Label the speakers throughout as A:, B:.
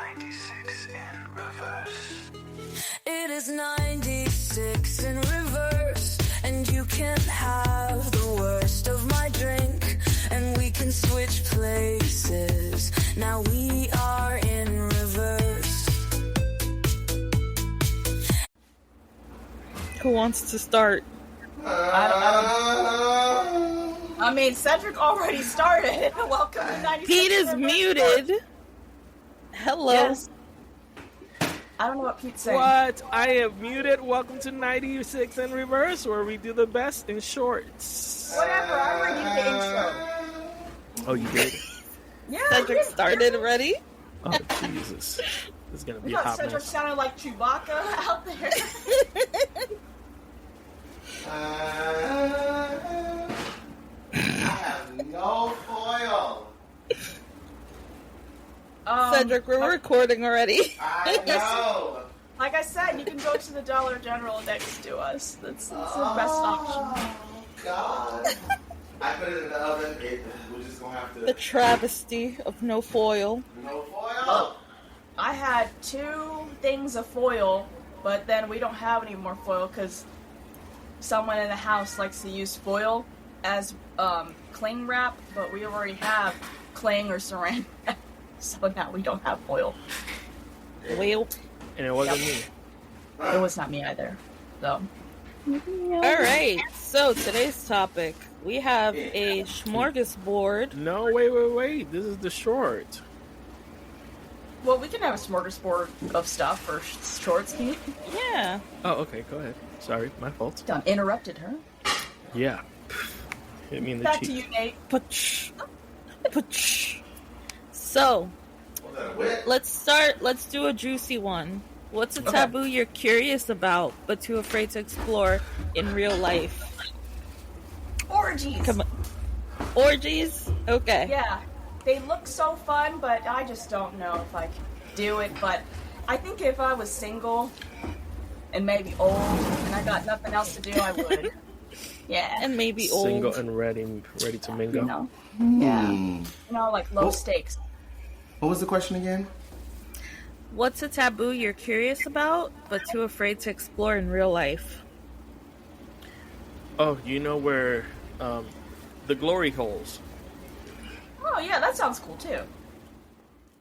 A: 96 in reverse.
B: It is 96 in reverse, and you can have the worst of my drink, and we can switch places. Now we are in reverse.
C: Who wants to start?
D: I mean, Cedric already started. Welcome to 96.
C: Pete is muted. Hello.
D: Yes. I don't know what Pete's saying.
E: What? I am muted. Welcome to 96 in reverse, where we do the best in shorts.
D: Whatever, I already did the intro.
E: Oh, you did?
D: Yeah.
C: Cedric started already?
E: Oh, Jesus. This is going to
D: We
E: be a
D: thought
E: hot
D: Cedric
E: mess.
D: sounded like Chewbacca out there.
F: I have no foil.
C: Cedric, we're recording already.
F: I know.
D: Like I said, you can go to the Dollar General next to us. That's the best option.
F: Oh, God. I put it in the oven. We're just going to have
C: The
F: to...
C: travesty of no foil.
F: No foil.
D: I had 2 things of foil, but then we don't have any more foil because someone in the house likes to use foil as cling wrap, but we already have cling or saran wrap, so now we don't have foil.
C: Well,
E: And it wasn't me.
D: It was not me either, so.
C: alright. So, today's topic. We have a smorgasbord.
E: No, wait. This is the short.
D: Well, we can have a smorgasbord of stuff for shorts, Pete.
C: Yeah.
E: Oh, okay. Go ahead. Sorry, my fault.
D: Done. Interrupted her.
E: Yeah. Hit me in the
D: Back
E: cheek.
D: to you, Nate.
C: Putsch. Putsch. So,
F: Was that a whip?
C: let's do a juicy one. What's a
D: Okay.
C: taboo you're curious about, but too afraid to explore in real life?
D: Orgies.
C: Come on. Orgies? Okay.
D: Yeah, they look so fun, but I just don't know if I could do it. But I think if I was single and maybe old and I got nothing else to do, I would. Yeah.
C: And maybe old.
E: Single and ready to mingle.
D: You know? Yeah.
F: Hmm.
D: You know, like low
F: Oh.
D: stakes.
F: What was the question again?
C: What's a taboo you're curious about, but too afraid to explore in real life?
E: Oh, you know where the glory holes.
D: Oh, yeah, that sounds cool too.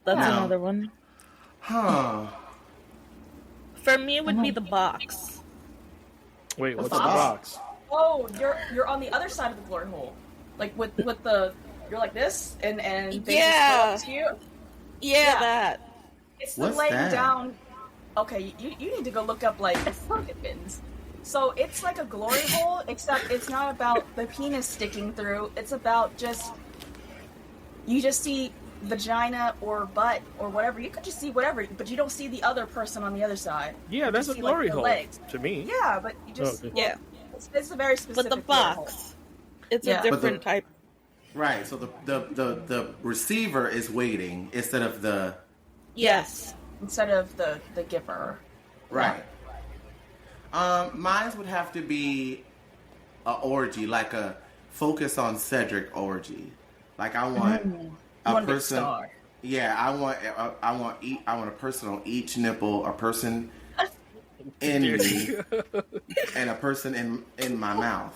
C: That's
D: Yeah.
C: another one.
F: Huh.
C: For me, it would be the box.
E: Wait, what's the
D: box?
E: box?
D: Oh, you're on the other side of the glory hole. Like with the you're like this and they
C: Yeah.
D: just go up to you.
C: Yeah, that.
D: It's the
F: What's
D: laying
F: that?
D: down. Okay, you need to go look up like pins. So it's like a glory hole, except it's not about the penis sticking through. It's about you just see vagina or butt or whatever. You could just see whatever, but you don't see the other person on the other side.
E: Yeah,
D: You
E: that's a
D: see, like,
E: glory
D: the
E: hole
D: legs.
E: to me.
D: Yeah, but you just
E: Okay.
C: Yeah.
D: It's a very specific.
C: But the
D: glory hole.
C: box, it's
D: Yeah.
C: a
D: But
C: different type.
F: Right, so the receiver is waiting instead of the...
C: Yes.
D: Instead of the giver.
F: Right. Mine would have to be a orgy, like a focus on Cedric orgy. Like I want a
D: One big
F: person.
D: star.
F: Yeah, I want a person on each nipple, a person in me, and a person in my mouth.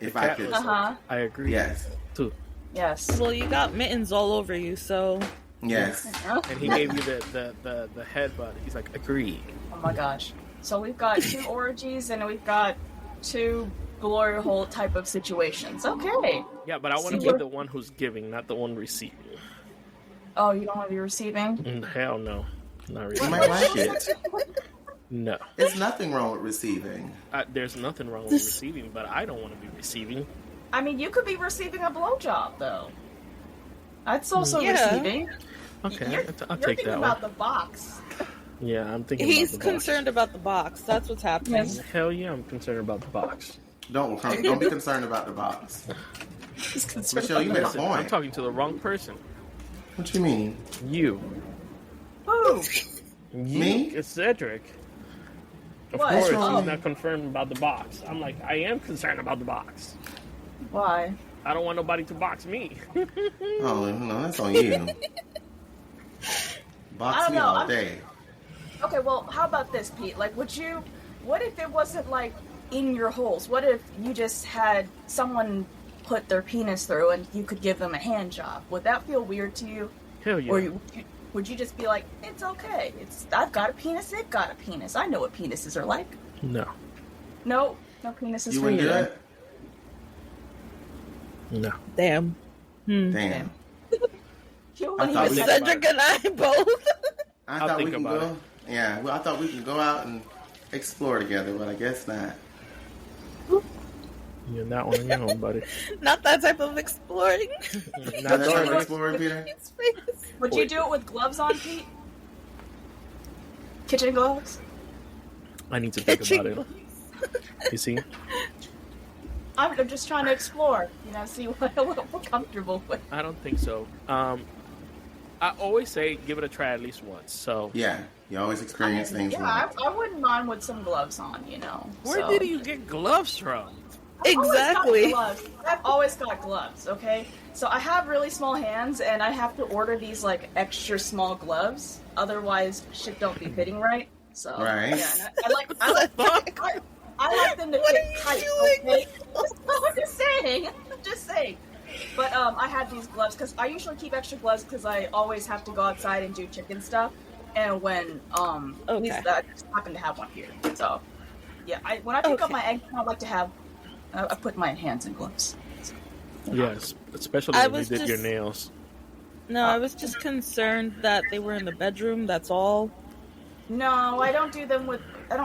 F: If I could.
D: Uh-huh.
E: I agree.
F: Yes.
E: Too.
D: Yes.
C: Well, you got mittens all over you, so
F: Yes.
E: And he gave you the headbutt. He's like, agreed.
D: Oh my gosh. So we've got 2 orgies and we've got 2 glory hole type of situations. Okay.
E: Yeah, but I want to
D: See,
E: be
D: we're-
E: the one who's giving, not the one receiving.
D: Oh, you don't want to be receiving?
E: Hell no. Not
F: You
E: really.
F: might like it.
E: No.
F: There's nothing wrong with receiving.
E: There's nothing wrong with receiving, but I don't want to be receiving.
D: I mean, you could be receiving a blowjob, though. That's also
C: Yeah.
D: receiving.
E: Okay,
D: You're,
E: I'll
D: you're
E: take
D: thinking
E: that
D: about
E: one.
D: the box.
E: Yeah, I'm thinking
C: he's
E: about the
C: concerned about the box. That's what's happening.
D: Yes.
E: box. Hell yeah, I'm concerned about the box.
F: Don't be concerned about the box.
D: He's concerned
F: Michelle, you made a
E: Listen, I'm
F: point.
E: talking to the wrong person.
F: What you mean?
E: You.
D: Who?
F: Me?
E: It's Cedric. Of
D: What?
E: course,
D: Oh.
E: he's not concerned about the box. I'm like, I am concerned about the box.
D: Why?
E: I don't want nobody to box me.
F: Oh, no, that's on you. Box
D: don't
F: me
D: know.
F: all day.
D: Okay, well, how about this, Pete? Like, what if it wasn't, like, in your holes? What if you just had someone put their penis through and you could give them a hand job? Would that feel weird to you?
E: Hell yeah.
D: Or would you just be like, it's okay. I've got a penis, it got a penis. I know what penises are like.
E: No.
D: No penises
F: You
D: for you.
F: wouldn't do
D: then.
F: it?
E: No.
C: Damn.
F: Damn.
D: You
F: I
D: wouldn't
F: thought
D: even
F: we-
D: say-
C: Cedric and I both.
F: I
E: I'll
F: thought we
E: think
F: can
E: about
F: go.
E: it.
F: Yeah, well, I thought we can go out and explore together, but I guess not.
E: You're not on your own, buddy.
C: Not that type of exploring.
F: Not
E: Not
F: that type of
E: Dory.
F: exploring, Peter.
C: His face.
D: Would you do it with gloves on, Pete? Kitchen gloves?
E: I need to think about it. You see?
D: I'm just trying to explore, see what we're comfortable with.
E: I don't think so. I always say give it a try at least once. So
F: Yeah, you always experience things.
D: Yeah,
F: once.
D: I wouldn't mind with some gloves on,
E: where did you get gloves from?
C: Exactly.
D: I've always got gloves, okay? So I have really small hands, and I have to order these, like, extra small gloves. Otherwise, shit don't be fitting right. So,
F: Right.
D: yeah, and I like them to fit tight, okay? I'm just saying. But I had these gloves, because I usually keep extra gloves, because I always have to go outside and do chicken stuff. And when,
C: Okay.
D: I just happen to have one here. So, yeah, when I pick up
C: Okay.
D: my egg, I like to have, I put my hands in gloves.
E: Yes, especially
C: I
E: when you
C: was
E: did your
C: just-
E: nails.
C: No, I was just concerned that they were in the bedroom. That's all.
D: No, I don't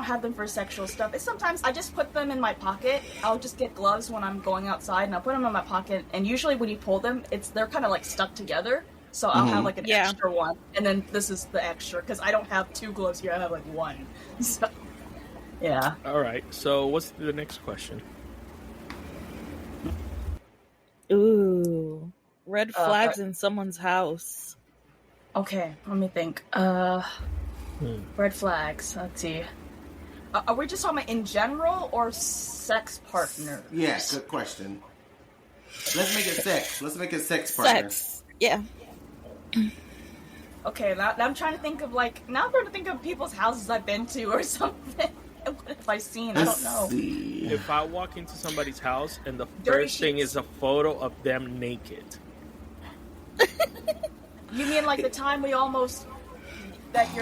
D: have them for sexual stuff. It's sometimes I just put them in my pocket. I'll just get gloves when I'm going outside, and I'll put them in my pocket. And usually when you pull them, they're kind of like stuck together. So I'll have like an
C: Yeah.
D: extra one, and then this is the extra, because I don't have two gloves here. I have like one. So, yeah.
E: All right. So what's the next question?
C: Ooh. Red flags in someone's house.
D: Okay, let me think. Red flags. Let's see. Are we just talking about in general or sex partner?
F: Yeah, good question. Let's make it sex. Let's make it sex partner.
C: Sex. Yeah.
D: Okay, now I'm trying to think of I'm trying to think of people's houses I've been to or something. What have I seen? I
F: Let's
D: don't know.
F: see.
E: If I walk into somebody's house and the
D: Dirty
E: first thing
D: sheets.
E: is a photo of them naked.
D: You mean like the time that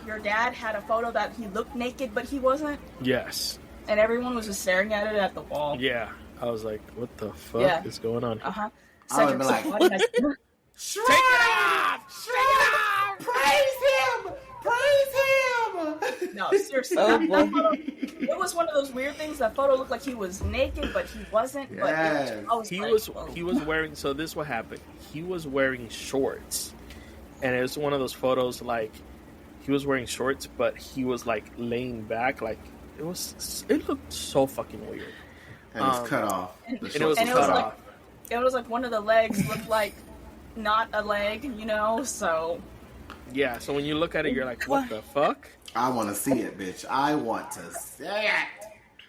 D: your dad had a photo that he looked naked but he wasn't,
E: Yes.
D: and everyone was just staring at it at the wall.
E: Yeah. I was like, what the fuck
D: Yeah.
E: is going on?
D: Uh-huh.
F: I would've been like,
D: Take
F: Take it off! Take it off! Praise him! Praise him!
D: No, seriously.
C: Oh,
D: that
C: boy.
D: photo, it was one of those weird things. That photo looked like he was naked, but he wasn't.
F: Yes.
D: But
E: He
D: like,
E: was
D: whoa.
E: he was wearing, so this what happened. He was wearing shorts. And it was one of those photos like he was wearing shorts but he was like laying back, like it looked so fucking weird.
F: And it's cut off. The
E: And it was
F: shorts
D: And it
F: are
D: was
E: cut
F: cut
E: off.
F: off.
D: It was like one of the legs looked like not a leg, so.
E: Yeah, so when you look at it you're like, what the fuck?
F: I want to see it, bitch. I want to see it.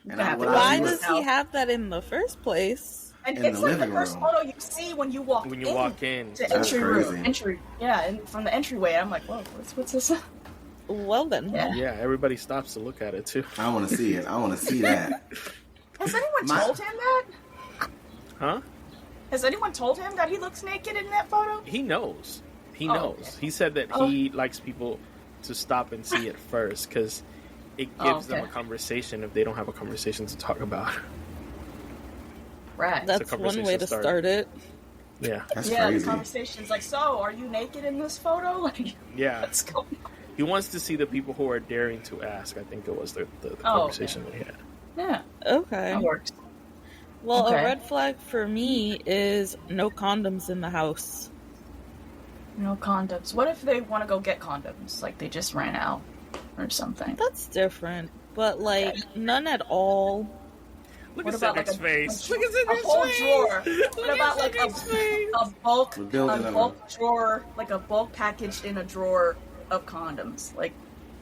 F: And
D: Yeah,
F: what
C: Why
F: I do
C: does
F: is-
C: he have that in the first place?
D: And
F: In
D: it's
F: the
D: like the
F: living
D: first
F: room.
D: photo you see when you walk
E: When you walk in.
D: to
F: That's
D: entry room.
F: crazy.
D: Entry, yeah, and from the entryway, I'm like, whoa, what's this?
C: Well then.
D: Yeah.
E: Yeah, everybody stops to look at it too.
F: I want to see it. I want to see that.
D: Has anyone
F: My-
D: told him that?
E: Huh?
D: Has anyone told him that he looks naked in that photo?
E: He knows. He
D: Oh,
E: knows.
D: okay.
E: He said that
D: Oh.
E: he likes people to stop and see it first because it
D: Oh,
E: gives them a
D: okay.
E: conversation if they don't have a conversation to talk about.
D: Right.
C: That's one
E: conversation
C: way to
E: starter.
C: start it.
E: Yeah.
F: That's
D: Yeah, the
F: crazy.
D: conversation's like, so, are you naked in this photo? Like,
E: Yeah.
D: what's going on?
E: He wants to see the people who are daring to ask. I think it was the
D: Oh,
E: conversation we had.
D: Yeah,
C: Okay.
D: that works.
C: Well,
D: Okay.
C: a red flag for me is no condoms in the house.
D: No condoms. What if they want to go get condoms? Like, they just ran out or something.
C: That's different. But, like, none at all.
E: Look
D: What
E: at
D: about, like,
E: Cedric's face. Look at
D: A
E: Cedric's
D: whole
E: face.
D: drawer.
E: Look
D: What
E: at
D: about like
E: Cedric's face.
D: a bulk,
F: We're building
D: a
F: on
D: bulk drawer, like a bulk packaged in a drawer of condoms, like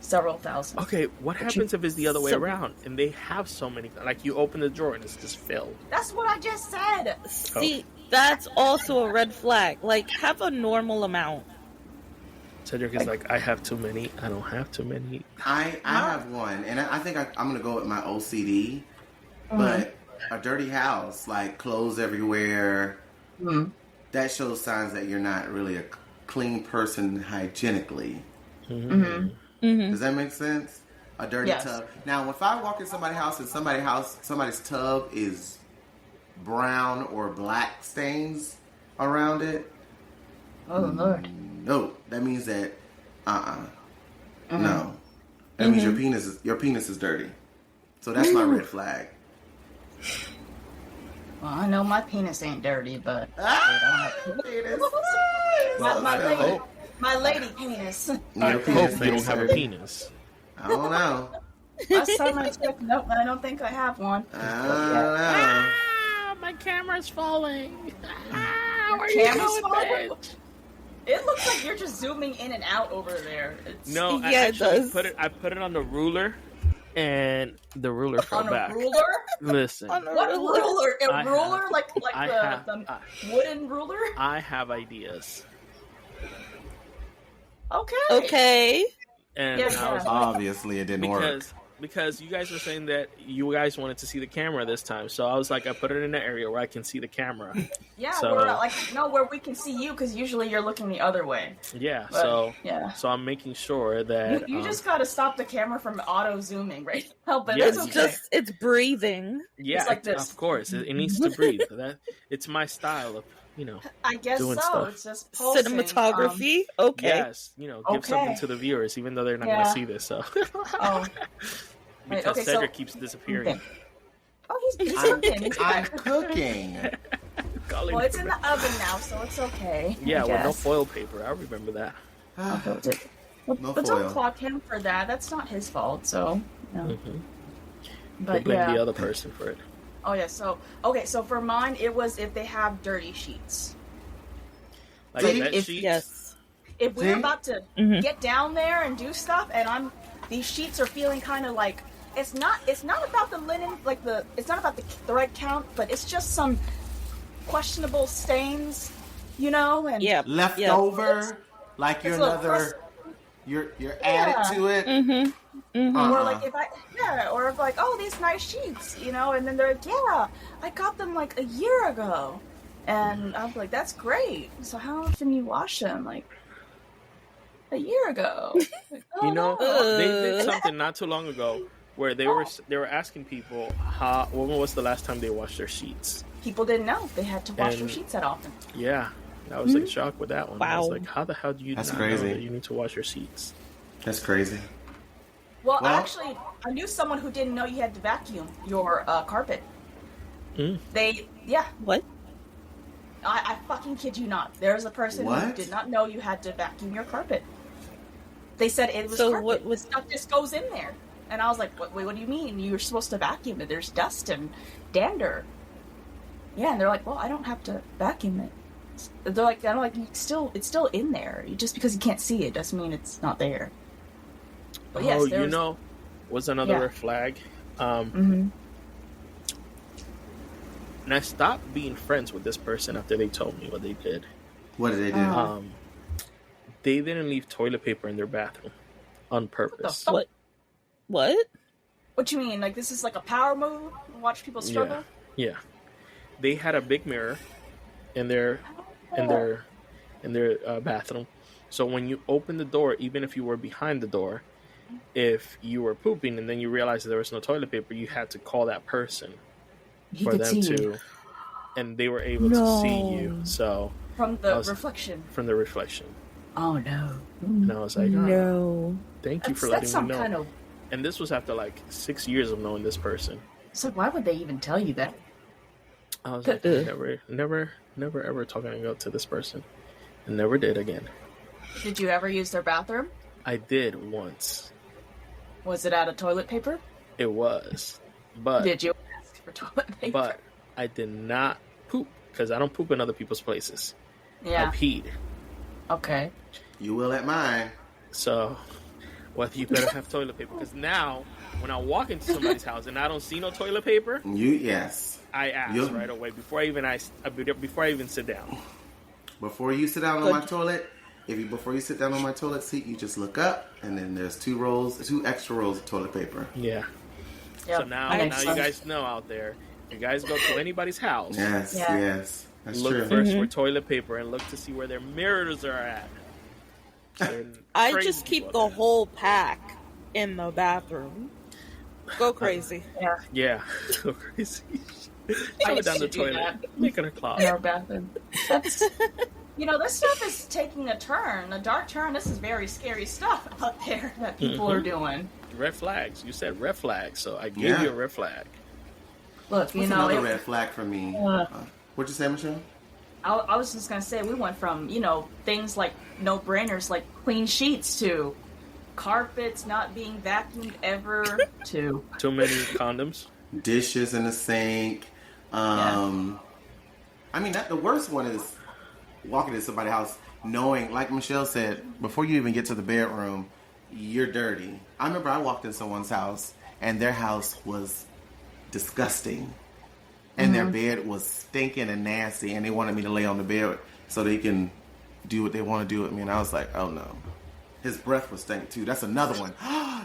D: several thousand.
E: Okay, what happens if it's the other way
C: So-
E: around and they have so many? Like you open the drawer and it's just filled.
D: That's what I just said.
C: See, that's also a red flag. Like, have a normal amount.
E: Cedric is like, I have too many. I don't have too many.
F: I have one, and I think I'm gonna go with my OCD. But a dirty house, like clothes everywhere, that shows signs that you're not really a clean person hygienically. Does that make sense? A dirty tub. Now, if I walk in somebody's house and somebody's tub is brown or black stains around it.
D: Oh Lord.
F: No, that means that no. That means your penis is dirty. So that's my red flag.
D: Well, I know my penis ain't dirty, but
F: Penis.
D: my lady penis.
E: I hope they don't have a penis.
F: I don't know.
D: Last time I checked, nope, I don't think I have one.
F: I don't know.
E: My camera's falling.
D: Camera's falling. It looks like you're just zooming in and out over there.
E: No, I
C: Yeah, it
E: actually
C: does.
E: I put it on the ruler, and the ruler fell
D: on
E: back.
D: a ruler?
E: Listen,
D: What ruler?
E: I
D: A ruler?
E: have-
D: Like
E: I
D: the
E: have-
D: wooden ruler?
E: I have ideas,
C: Okay.
E: and
D: Yeah,
E: I was
D: yeah.
F: Obviously, it didn't work.
E: because you guys were saying that you guys wanted to see the camera this time, so I was like, I put it in an area where I can see the camera.
D: Yeah,
E: So-
D: where we can see you, because usually you're looking the other way.
E: Yeah,
D: But, yeah.
E: so I'm making sure that
D: You just gotta stop the camera from auto zooming right now, but
E: Yeah,
D: it's
C: It's
D: okay.
C: just, it's breathing.
E: yeah,
D: it's like this.
E: of course, it needs to breathe. It's my style of
D: I guess
E: doing
D: so.
E: stuff.
D: It's just pulsing.
C: Cinematography. Okay.
E: Yes, give something
D: Okay.
E: to the viewers, even though they're not
D: Yeah.
E: going to see this. So
D: Oh,
E: because
D: okay,
E: Cedric
D: so-
E: keeps disappearing.
D: okay. He's cooking.
F: I'm cooking.
E: Calling
D: Well, it's
E: me
D: in the oven now, so it's okay.
E: Yeah,
D: I
E: well, no
D: guess.
E: foil paper. I remember that.
D: I'll build it. But
F: No
D: don't
F: foil.
D: clock him for that. That's not his fault. So,
E: We'll
D: but
E: blame
D: yeah.
E: the other person for it.
D: Oh yeah. So so for mine, it was if they have dirty sheets.
E: Like
F: See?
E: bed
D: If-
E: sheets.
C: Yes.
D: If we're
F: See?
D: about to get down there and do stuff, and these sheets are feeling kind of like it's not about the linen, it's not about the thread count, but it's just some questionable stains, and
C: Yeah.
F: Leftover, like you're
D: It's a little
F: another. You're added to it.
D: or like or if like, oh, these nice sheets, and then they're like, yeah, I got them like a year ago, and I'm like, that's great. So how often you wash them? Like a year ago. Like, oh, no.
E: They did something not too long ago where they were asking people when was the last time they washed their sheets.
D: People didn't know they had to wash their
E: And-
D: sheets that often.
E: Yeah, I was like shocked with that one. I was
C: Wow.
E: like, how the hell do you
F: That's
E: not
F: crazy.
E: know that you need to wash your sheets?
F: That's crazy.
D: Well,
F: Well-
D: actually, I knew someone who didn't know you had to vacuum your carpet.
E: Mm.
C: What?
D: I fucking kid you not. There's a person who
F: What?
D: did not know you had to vacuum your carpet. They said it was
C: So
D: carpet.
C: what was-
D: Stuff just goes in there. And I was like, what do you mean? You're supposed to vacuum it. There's dust and dander. Yeah, and they're like, well, I don't have to vacuum it. They're like, I'm like, it's still in there. Just because you can't see it doesn't mean it's not there. But yes,
E: Oh,
D: there's,
E: was another
D: Yeah.
E: red flag.
D: Mhm.
E: And I stopped being friends with this person after they told me what they did.
F: What did they do?
E: They didn't leave toilet paper in their bathroom on purpose.
D: fuck?
C: What?
D: What you mean? Like this is like a power move? Watch people struggle?
E: Yeah. They had a big mirror in their bathroom. So when you open the door, even if you were behind the door, if you were pooping and then you realized there was no toilet paper, you had to call that person
D: He
E: for
D: could
E: them
D: see you
E: to, and they were able to see you. So
D: from the
E: was-
D: reflection.
E: from the reflection,
D: Oh no.
E: and I was like, oh,
C: No.
E: thank you for
D: That's
E: letting me
D: some
E: know.
D: kind of.
E: And this was after like 6 years of knowing this person.
D: So why would they even tell you that?
E: I was like, never ever talking about to this person, and never did again.
D: Did you ever use their bathroom?
E: I did once.
D: Was it out of toilet paper?
E: It was, but
D: Did you ask for toilet paper?
E: but I did not poop because I don't poop in other people's places.
D: yeah.
E: I peed.
D: Okay.
F: You will at mine.
E: So, well, you better have toilet paper because now when I walk into somebody's house and I don't see no toilet paper,
F: Yes.
E: I ask
F: You-
E: right away before I even sit down.
F: Before you sit down on my toilet, before you sit down on my toilet seat, you just look up, and then there's two extra rolls of toilet paper.
E: Yeah.
D: Yep.
E: So now you guys know out there. If you guys go to anybody's house,
F: Yes, that's
E: look
F: true.
E: first for toilet paper and look to see where their mirrors are at.
C: I just keep the whole pack in the bathroom. Go crazy.
E: Yeah, go crazy. Shove it down the toilet. Make it a closet.
D: In our bathroom. That's, this stuff is taking a turn, a dark turn. This is very scary stuff out there that people are doing.
E: Red flags. You said red flags, so I gave you a red flag.
D: Look,
F: What's another red flag for me? What'd you say, Michelle?
D: I was just gonna say we went from things like no-brainers like clean sheets to carpets not being vacuumed ever to
E: too many condoms,
F: dishes in the sink. I mean, the worst one is walking into somebody's house knowing, like Michelle said, before you even get to the bedroom, you're dirty. I remember I walked in someone's house and their house was disgusting. And their bed was stinking and nasty, and they wanted me to lay on the bed so they can do what they want to do with me. And I was like, oh no. His breath was stinking too. That's another one.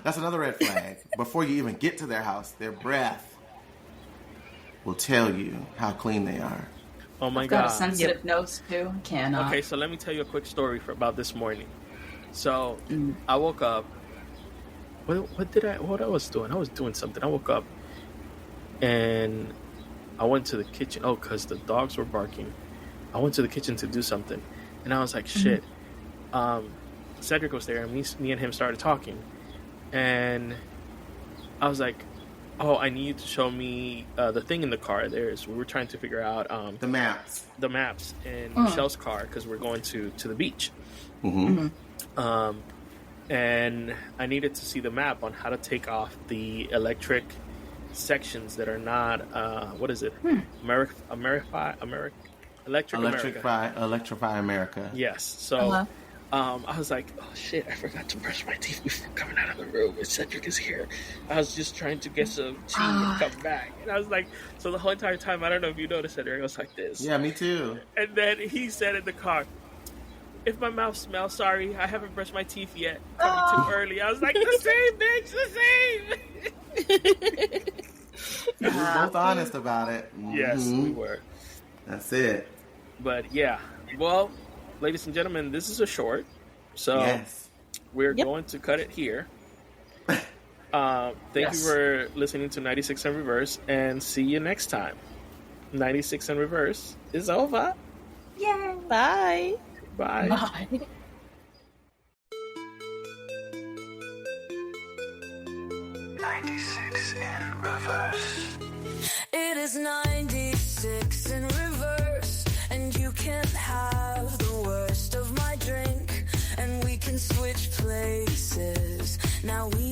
F: That's another red flag. Before you even get to their house, their breath will tell you how clean they are.
E: Oh my
D: I've
E: God.
D: got a sensitive nose too. Cannot.
E: Okay, so let me tell you a quick story about this morning. So I woke up. What I was doing? I was doing something. I woke up and I went to the kitchen. Oh, because the dogs were barking. I went to the kitchen to do something. And I was like, shit. Cedric was there, and me and him started talking. And I was like, oh, I need you to show me the thing in the car. We were trying to figure out...
F: the maps.
E: The maps in Michelle's car, because we're going to the beach. And I needed to see the map on how to take off the electric sections that are not what is it? Electrify
F: America.
E: Yes. So I was like, oh shit, I forgot to brush my teeth before coming out of the room, and Cedric is here. I was just trying to get some tea and come back, and I was like, so the whole entire time, I don't know if you noticed, Cedric was like this.
F: Yeah, me too.
E: And then he said in the car, if my mouth smells, sorry, I haven't brushed my teeth yet. Coming too early. I was like, the same, bitch, the same.
F: We were both honest about it.
E: Yes, we were.
F: That's it.
E: But yeah, well, ladies and gentlemen, this is a short, so we're going to cut it here. Thank you for listening to 96 in Reverse, and see you next time. 96 in Reverse is over.
C: Yay! Bye.
E: Bye.
D: Bye.
A: In reverse.
B: It is 96 in reverse, and you can have the worst of my drink, and we can switch places. Now we